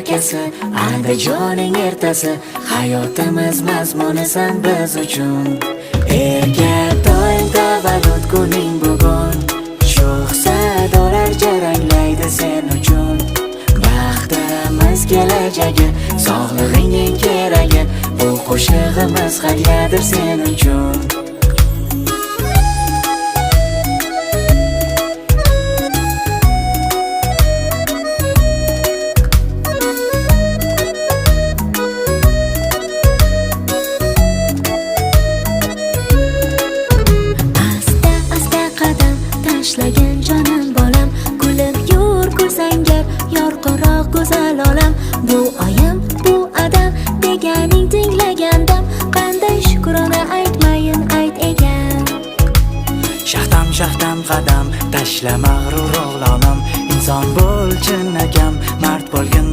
yelkasi, Andijoning ertasi, hayotimiz mazmunisan biz uchun. Erga doim tavallud kuning bugun, sho'x sadolar jaranglaydi sen uchun. Baxtimiz kelajagi, sog'lig'ingning keragi, bu qo'shig'imiz hadyadir sen uchun. Tashlagan jonim bolam, kulib yur kulsangar, yorqinroq go'zal olam. Bu oyim, bu adam deganing tinglagandam, qanday shukrona aytmayin ayt ekan. Shahtam shahtam qadam, tashla mag'rur o'g'lonim, inson bo'l chinakam, mard bo'lgin